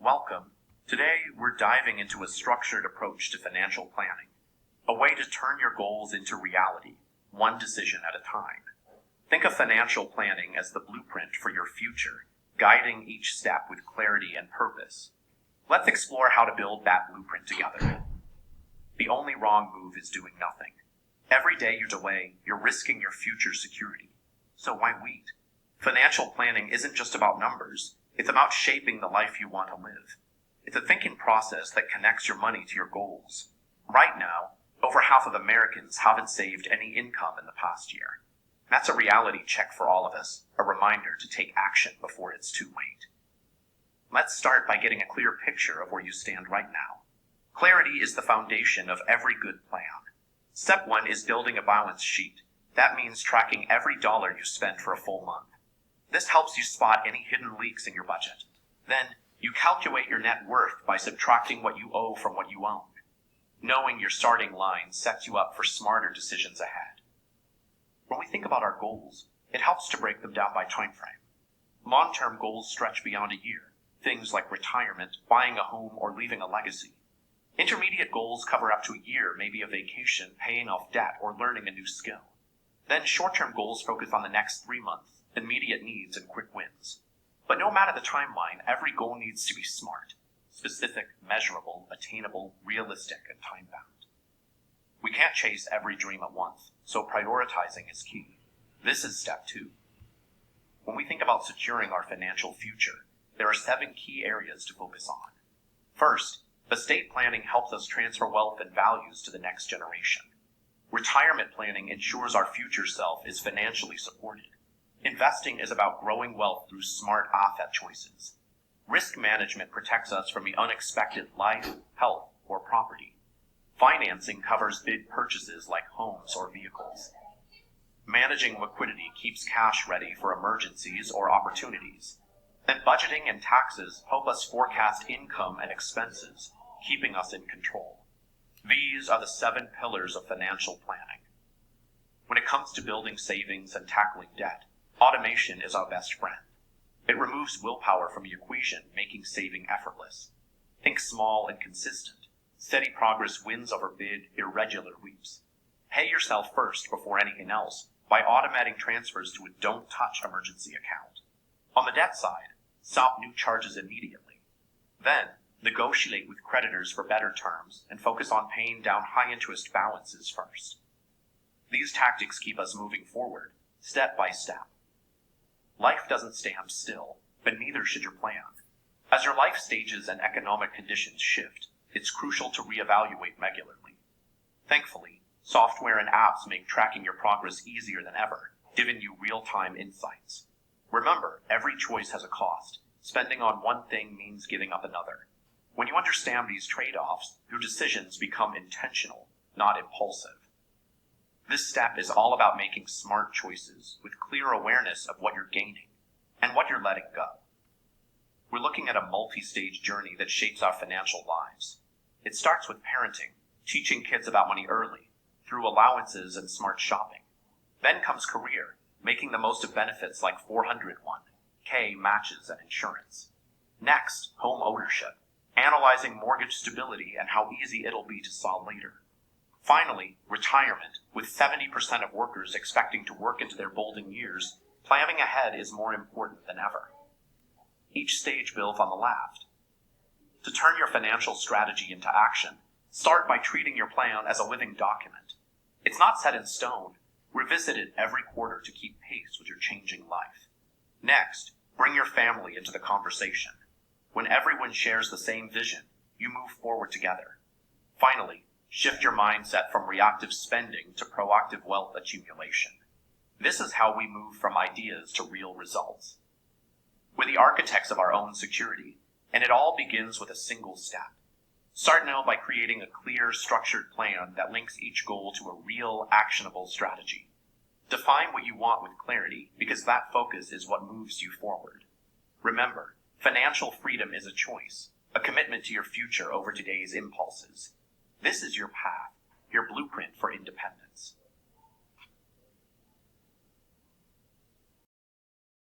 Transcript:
Welcome. Today, we're diving into a structured approach to financial planning, a way to turn your goals into reality, one decision at a time. Think of financial planning as the blueprint for your future, guiding each step with clarity and purpose. Let's explore how to build that blueprint together. The only wrong move is doing nothing. Every day you delay, you're risking your future security. So why wait? Financial planning isn't just about numbers. It's about shaping the life you want to live. It's a thinking process that connects your money to your goals. Right now, over half of Americans haven't saved any income in the past year. That's a reality check for all of us, a reminder to take action before it's too late. Let's start by getting a clear picture of where you stand right now. Clarity is the foundation of every good plan. Step 1 is building a balance sheet. That means tracking every dollar you spend for a full month. This helps you spot any hidden leaks in your budget. Then, you calculate your net worth by subtracting what you owe from what you own. Knowing your starting line sets you up for smarter decisions ahead. When we think about our goals, it helps to break them down by time frame. Long-term goals stretch beyond a year, things like retirement, buying a home, or leaving a legacy. Intermediate goals cover up to a year, maybe a vacation, paying off debt, or learning a new skill. Then short-term goals focus on the next 3 months, immediate needs and quick wins. But no matter the timeline, every goal needs to be smart, specific, measurable, attainable, realistic, and time-bound. We can't chase every dream at once, so prioritizing is key. This is step 2. When we think about securing our financial future, there are 7 key areas to focus on. First, estate planning helps us transfer wealth and values to the next generation. Retirement planning ensures our future self is financially supported. Investing is about growing wealth through smart asset choices. Risk management protects us from the unexpected life, health, or property. Financing covers big purchases like homes or vehicles. Managing liquidity keeps cash ready for emergencies or opportunities. And budgeting and taxes help us forecast income and expenses, keeping us in control. These are the 7 pillars of financial planning. When it comes to building savings and tackling debt, automation is our best friend. It removes willpower from the equation, making saving effortless. Think small and consistent. Steady progress wins over big, irregular leaps. Pay yourself first before anything else by automating transfers to a don't-touch emergency account. On the debt side, stop new charges immediately. Then, negotiate with creditors for better terms and focus on paying down high-interest balances first. These tactics keep us moving forward, step by step. Life doesn't stand still, but neither should your plan. As your life stages and economic conditions shift, it's crucial to reevaluate regularly. Thankfully, software and apps make tracking your progress easier than ever, giving you real-time insights. Remember, every choice has a cost. Spending on one thing means giving up another. When you understand these trade-offs, your decisions become intentional, not impulsive. This step is all about making smart choices with clear awareness of what you're gaining and what you're letting go. We're looking at a multi-stage journey that shapes our financial lives. It starts with parenting, teaching kids about money early, through allowances and smart shopping. Then comes career, making the most of benefits like 401(k) matches and insurance. Next, home ownership, analyzing mortgage stability and how easy it'll be to solve later. Finally, retirement, with 70% of workers expecting to work into their golden years, planning ahead is more important than ever. Each stage builds on the last. To turn your financial strategy into action, start by treating your plan as a living document. It's not set in stone. Revisit it every quarter to keep pace with your changing life. Next, bring your family into the conversation. When everyone shares the same vision, you move forward together. Finally, shift your mindset from reactive spending to proactive wealth accumulation. This is how we move from ideas to real results. We're the architects of our own security, and it all begins with a single step. Start now by creating a clear, structured plan that links each goal to a real, actionable strategy. Define what you want with clarity, because that focus is what moves you forward. Remember, financial freedom is a choice, a commitment to your future over today's impulses. This is your path, your blueprint for independence.